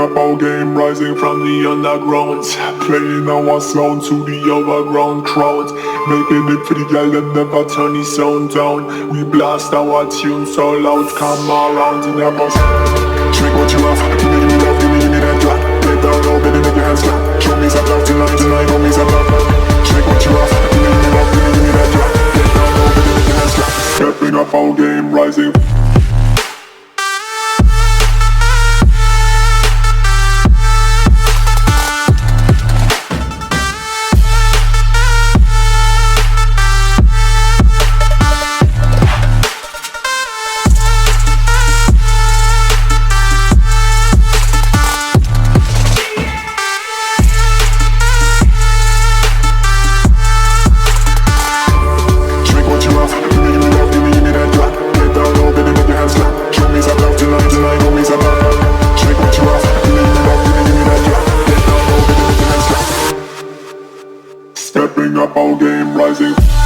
up our game, rising from the underground, playing our sound to the overground crowd, making it for the girl that never turn the sound down. We blast our tunes so loud, come around in the bus. Drink what you have, give me love, give me that drop. Get down low, baby, make your hands clap. Show me some love tonight, show me some love. Drink what you have, give me love, give me that drop. Get down low, baby, make your hands clap. Stepping up our game, rising. Stepping up our game, rising.